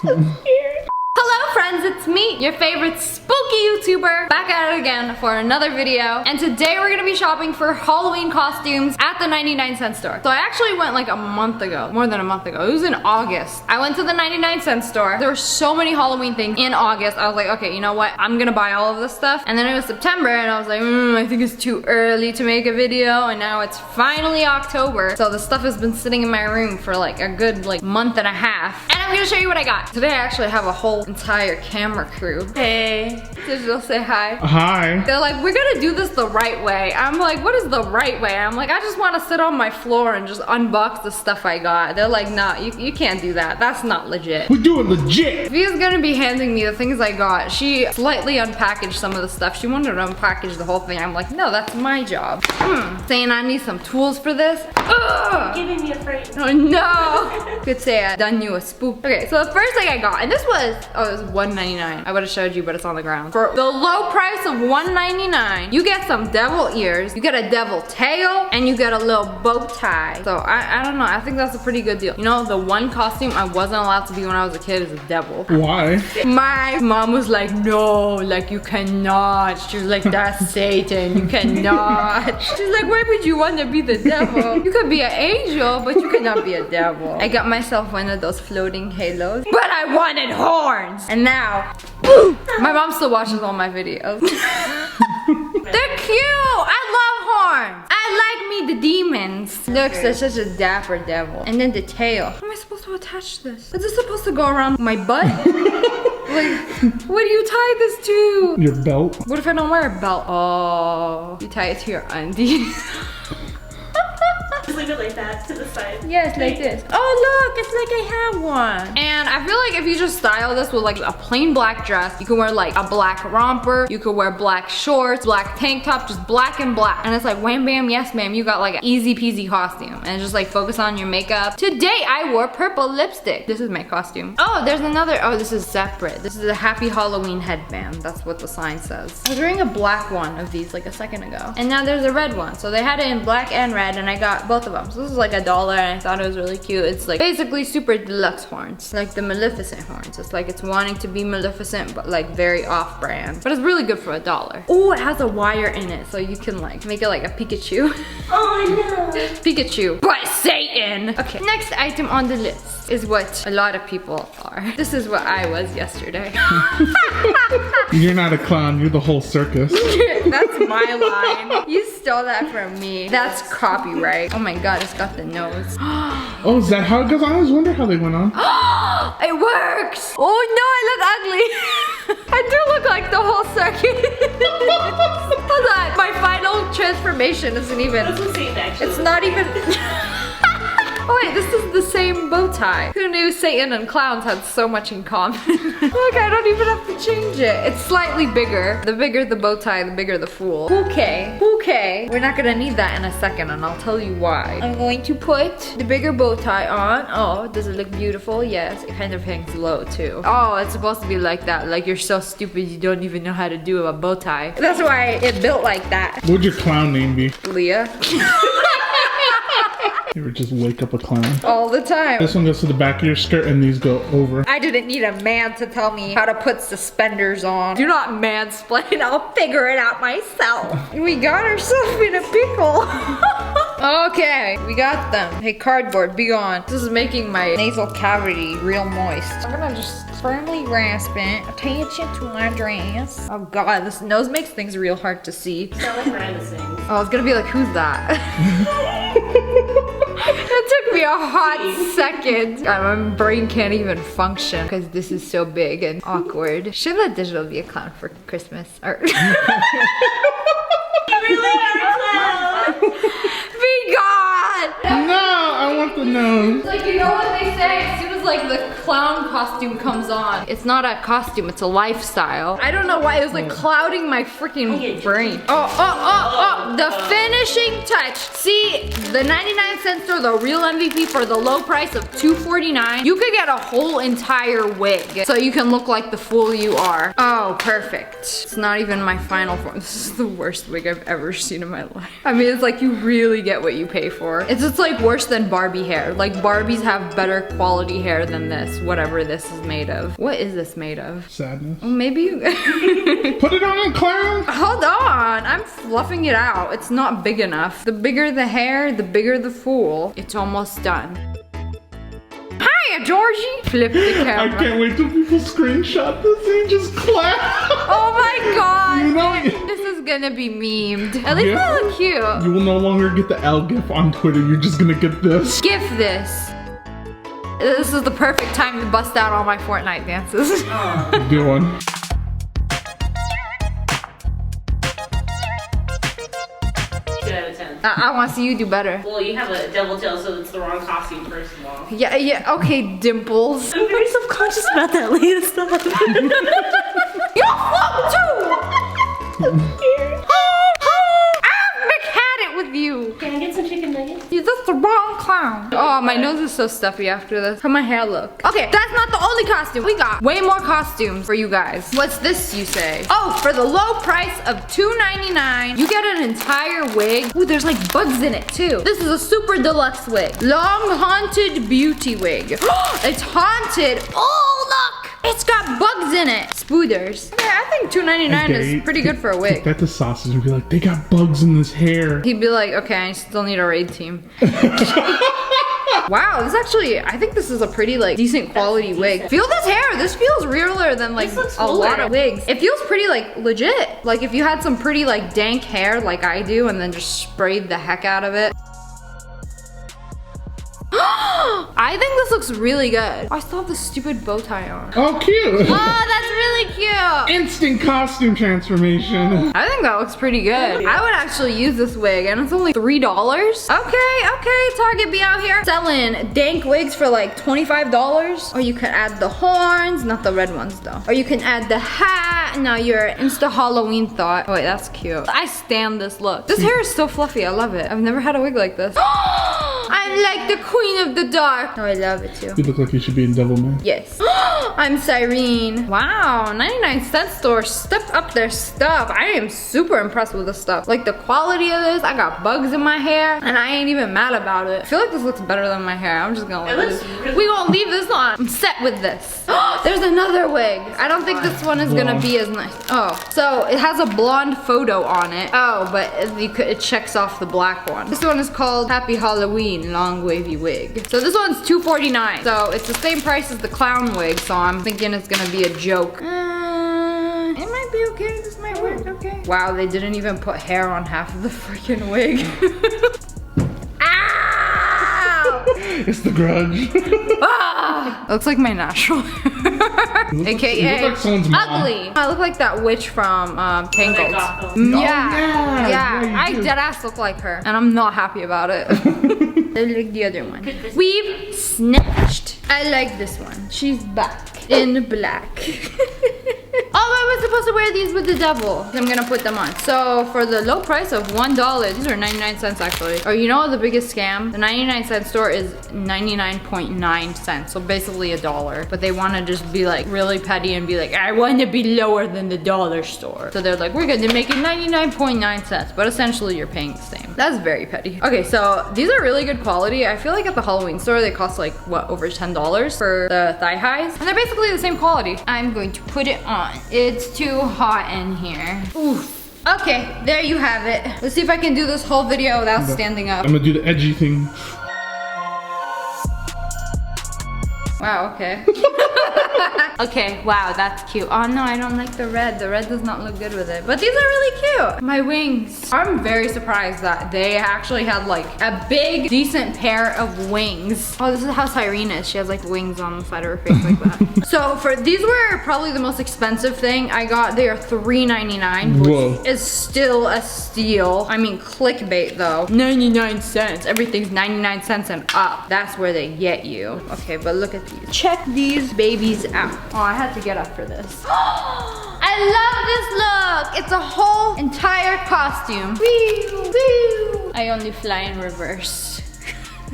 Hello friends, it's me, your favorite spooky YouTuber, back at it again for another video. And today we're gonna be shopping for Halloween costumes at the 99-cent store. So I actually went like a month ago, more than a month ago. It was in August. I went to the 99-cent store. There were so many Halloween things in August. I was like, okay, you know what? I'm gonna buy all of this stuff. And then it was September and I was like, I think it's too early to make a video. And now it's finally October. So the stuff has been sitting in my room for like a good month and a half. And I'm gonna show you what I got. Today I actually have a whole entire camera crew. Hey, digital, say hi. Hi. They're like, we're gonna do this the right way. I'm like, what is the right way? I'm like, I just want to sit on my floor and just unbox the stuff I got. They're like, nah, you can't do that. That's not legit. We do it legit. Via's gonna be handing me the things I got. She slightly unpackaged some of the stuff. She wanted to unpackage the whole thing. I'm like, no, that's my job. Saying I need some tools for this. Ugh. Giving me a fright. Oh no. Could say I done you a spook. Okay, so the first thing I got, and this was, it was $1.99. I would have showed you, but it's on the ground. For the low price of $1.99, you get some devil ears, you get a devil tail, and you get a little bow tie. So I don't know, I think that's a pretty good deal. You know, the one costume I wasn't allowed to be when I was a kid is a devil. Why? My mom was like, no, like you cannot. She was like, that's Satan, you cannot. She's like, why would you want to be the devil? You could be an angel, but you cannot be a devil. I got myself one of those floating halos, but I wanted horns. And now, my mom still watches all my videos. They're cute. I love horns. I like me the demons. Looks like such a dapper devil. And then the tail. How am I supposed to attach this? Is this supposed to go around my butt? Like, what do you tie this to? Your belt. What if I don't wear a belt? Oh, you tie it to your undies. Just leave it like that to the side. Yes, like this. Oh look, it's like I have one. And I feel like if you just style this with like a plain black dress, you can wear like a black romper, you could wear black shorts, black tank top, just black and black. And it's like wham bam, yes ma'am, you got like an easy peasy costume. And just like focus on your makeup. Today I wore purple lipstick. This is my costume. Oh, there's another, oh this is separate. This is a happy Halloween headband. That's what the sign says. I was wearing a black one of these like a second ago. And now there's a red one. So they had it in black and red and I got both of them. So this is like $1 and I thought it was really cute. It's like basically super deluxe horns, like the Maleficent horns. It's like it's wanting to be Maleficent but like very off-brand. But it's really good for $1. Oh, it has a wire in it so you can like make it like a Pikachu. Oh no. Pikachu, but Satan. Okay, next item on the list is what a lot of people are. This is what I was yesterday. You're not a clown, you're the whole circus. That's my line. You stole that from me. That's copyright. Oh my god, it's got the nose. Oh, is that how it goes? I always wonder how they went on. It works! Oh no, I look ugly. I do look like the whole circuit. Hold on, my final transformation isn't even. That's the same actually. It's not even. Oh wait, this is the same bow tie. Who knew Satan and clowns had so much in common? Look, I don't even have to change it. It's slightly bigger. The bigger the bow tie, the bigger the fool. Okay, okay. We're not gonna need that in a second and I'll tell you why. I'm going to put the bigger bow tie on. Oh, does it look beautiful? Yes, it kind of hangs low too. Oh, it's supposed to be like that. Like you're so stupid you don't even know how to do a bow tie. That's why it built like that. What would your clown name be? Leah. You would just wake up a clown. All the time. This one goes to the back of your skirt and these go over. I didn't need a man to tell me how to put suspenders on. Do not mansplain, I'll figure it out myself. We got ourselves in a pickle. Okay, we got them. Hey, cardboard, be gone. This is making my nasal cavity real moist. I'm gonna just firmly grasp it. Attention to my dress. Oh god, this nose makes things real hard to see. Sound like Miranda sings. Oh, it's gonna be like, who's that? It took me a hot second. God, my brain can't even function because this is so big and awkward. Should let digital be a clown for Christmas? Or You really are a clown. be gone! No, I want the nose. Like, you know what they say? As soon as like the clown costume comes on, it's not a costume, it's a lifestyle. I don't know why it was like clouding my freaking brain. Oh, the finishing touch. See, the 99-cent store, the real MVP for the low price of $2.49, you could get a whole entire wig. So you can look like the fool you are. Oh, perfect. It's not even my final form. This is the worst wig I've ever seen in my life. I mean, it's like you really get what you pay for. It's just like worse than Barbie hair. Like Barbies have better quality hair hair than this, whatever this is made of. What is this made of? Sadness. Maybe you... Put it on, clown! Hold on, I'm fluffing it out. It's not big enough. The bigger the hair, the bigger the fool. It's almost done. Hiya, Georgie! Flip the camera. I can't wait till people screenshot this and just clap. Oh my god! You know, This is gonna be memed. At least I look cute. you will no longer get the L GIF on Twitter. You're just gonna get this. Gif this. This is the perfect time to bust out all my Fortnite dances. Do one. 10 out of 10. I want to see you do better. Well, you have a devil tail, so it's the wrong costume, first of all. Yeah, okay, Dimples. I'm very self-conscious about that later stuff. You flop too! I've had it with you. Can I get some chicken nuggets? You're just the wrong clown. Oh, my nose is so stuffy after this. How my hair look? Okay, that's not the only costume. We got way more costumes for you guys. What's this, you say? Oh, for the low price of $2.99, you get an entire wig. Ooh, there's like bugs in it too. This is a super deluxe wig. Long haunted beauty wig. It's haunted. Oh, look. It's got bugs in it. Spooders. Yeah, I think $2.99 is pretty good for a wig. Take that to Sausage and be like, they got bugs in this hair. He'd be like, okay, I still need a raid team. Wow, this actually, I think this is a pretty like decent quality wig. Feel this hair. This feels realer than like a lot of wigs. It feels pretty like legit. Like if you had some pretty like dank hair like I do and then just sprayed the heck out of it. I think this looks really good. I still have this stupid bow tie on. Oh, cute. Oh, that's really cute. Instant costume transformation. I think that looks pretty good. I would actually use this wig and it's only $3. Okay, Target be out here selling dank wigs for like $25. Or you can add the horns, not the red ones though. Or you can add the hat. Now your Insta Halloween thought. Oh wait, that's cute. I stand this look. This hair is so fluffy, I love it. I've never had a wig like this. I'm like the queen of the dark. Oh, I love it too. You look like you should be in Devilman. Yes. I'm Cyrene. Wow, 99-cent store stepped up their stuff. I am super impressed with this stuff. Like the quality of this, I got bugs in my hair and I ain't even mad about it. I feel like this looks better than my hair. I'm just gonna leave this. Really We won't leave this on. I'm set with this. There's another wig. I don't think this one is gonna be as nice. Oh, so it has a blonde photo on it. Oh, but it checks off the black one. This one is called Happy Halloween Long Wavy Wig. So this one's $2.49. So it's the same price as the clown wig. So I'm thinking it's gonna be a joke. It might be okay. This might work okay. Wow, they didn't even put hair on half of the freaking wig. Ow! It's the Grudge. Ah! Looks like my natural hair. AKA You look like someone's mom. ugly. I look like that witch from Tangled. Gotham. yeah, I you do. deadass look like her. And I'm not happy about it. I like the other one. We've snatched. I like this one. She's back in black. Oh, I was supposed to wear these with the devil. I'm gonna put them on. So for the low price of $1, these are 99 cents actually. Or you know the biggest scam? The 99-cent store is 99.9 cents. So basically $1. But they wanna just be like really petty and be like, I wanna be lower than the dollar store. So they're like, we're gonna make it 99.9 cents. But essentially you're paying the same. That's very petty. Okay, so these are really good quality. I feel like at the Halloween store, they cost like, what, over $10 for the thigh highs? And they're basically the same quality. I'm going to put it on. It's too hot in here. Oof. Okay, there you have it. Let's see if I can do this whole video without standing up. I'm gonna do the edgy thing. Wow, okay. Okay, wow, that's cute. Oh no, I don't like the red. The red does not look good with it. But these are really cute. My wings. I'm very surprised that they actually had like a big, decent pair of wings. Oh, this is how Cyrene is. She has like wings on the side of her face like that. So for these were probably the most expensive thing I got. They are $3.99, which is still a steal. I mean, clickbait though. 99 cents. Everything's 99 cents and up. That's where they get you. Okay, but look at these. Check these babies out. Oh, I had to get up for this. I love this look. It's a whole entire costume. Woo, woo. I only fly in reverse.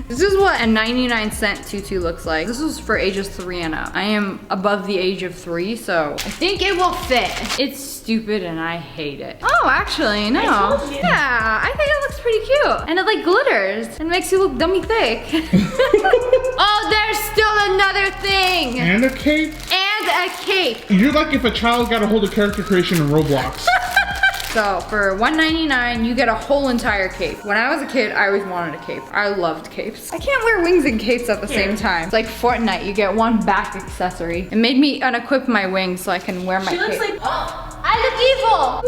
This is what a 99-cent tutu looks like. This is for ages 3 and up. I am above the age of 3, so I think it will fit. It's stupid and I hate it. Oh, actually, no. I told you. Yeah, I think it looks pretty cute. And it like glitters and makes you look dummy thick. Oh, there's still another thing. And a cape. And a cape. You're like if a child got a hold of character creation in Roblox. So for $1.99, you get a whole entire cape. When I was a kid, I always wanted a cape. I loved capes. I can't wear wings and capes at the same time. It's like Fortnite, you get one back accessory. It made me unequip my wings so I can wear my She cape. looks like, I look evil!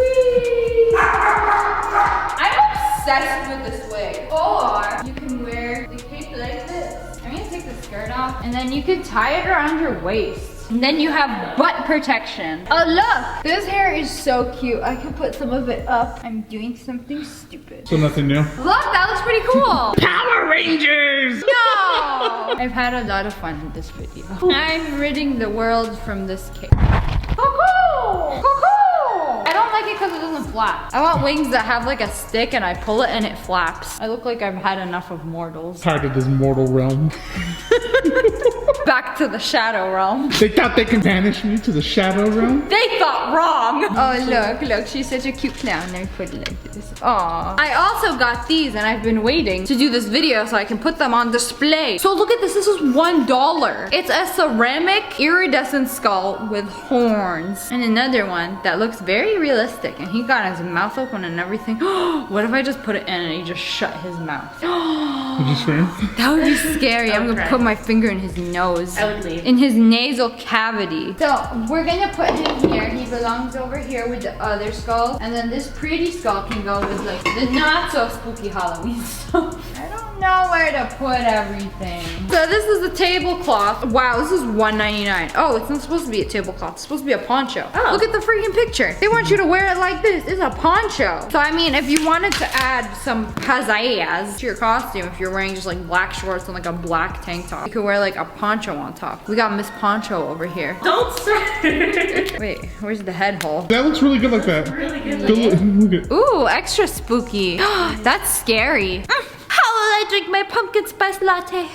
I'm obsessed with this wig. Or you can wear the cape like this. I'm gonna take the skirt off and then you can tie it around your waist. And then you have butt protection. Oh look, this hair is so cute. I can put some of it up. I'm doing something stupid. So nothing new. Look, that looks pretty cool. Power Rangers! No! I've had a lot of fun with this video. I'm ridding the world from this cape. Cuckoo! Cuckoo! I don't like it because it doesn't flap. I want wings that have like a stick and I pull it and it flaps. I look like I've had enough of mortals. Tired of this mortal realm. Back to the shadow realm. They thought they could banish me to the shadow realm? They thought wrong. Oh, look, she's such a cute clown. Let me put it like this. Aw. I also got these and I've been waiting to do this video so I can put them on display. So look at this, this is $1. It's a ceramic iridescent skull with horns. And another one that looks very realistic and he got his mouth open and everything. What if I just put it in and he just shut his mouth? Would you scream? That would be scary. I'm gonna cry. put my finger in his nose. I would leave. In his nasal cavity. So we're gonna put him here. He belongs over here with the other skull. And then this pretty skull can go with like the not so spooky Halloween stuff. I don't know where to put everything. So this is the tablecloth. Wow, this is $1.99. Oh, it's not supposed to be a tablecloth. It's supposed to be a poncho. Oh. Look at the freaking picture. They want you to wear it like this. It's a poncho. So I mean, if you wanted to add some pizzazz to your costume, if you're wearing just like black shorts and like a black tank top, you could wear like a poncho on top. We got Miss Poncho over here. don't start. Wait, where's the head hole? That looks really good like that. Really good. Look at. Ooh, extra spooky. That's scary. How will I drink my pumpkin spice latte?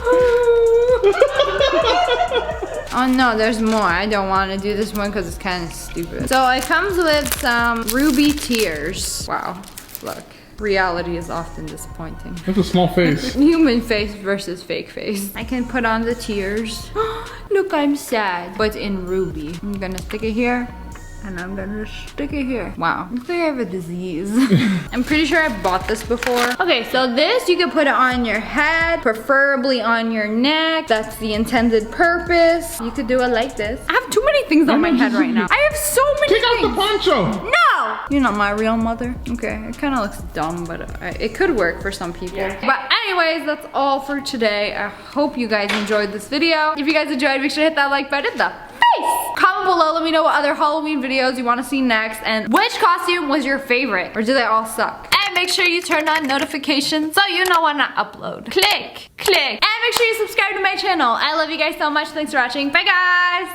Oh no, there's more. I don't want to do this one because it's kind of stupid. So it comes with some ruby tears. Wow, look. Reality is often disappointing. That's a small face. Human face versus fake face. I can put on the tears. Look, I'm sad, but in ruby. I'm gonna stick it here. And I'm gonna stick it here. Wow, looks like I have a disease. I'm pretty sure I bought this before. Okay, so this, you can put it on your head, preferably on your neck. That's the intended purpose. You could do it like this. I have too many things on my head right now. I have so many Take out things. the poncho! No! You're not my real mother. Okay, it kind of looks dumb, but it could work for some people. Yeah. But anyways, that's all for today. I hope you guys enjoyed this video. If you guys enjoyed, make sure to hit that like button. Comment below, let me know what other Halloween videos you want to see next and which costume was your favorite, or do they all suck? And make sure you turn on notifications so you know when I upload. Click. And make sure you subscribe to my channel. I love you guys so much. Thanks for watching. Bye guys.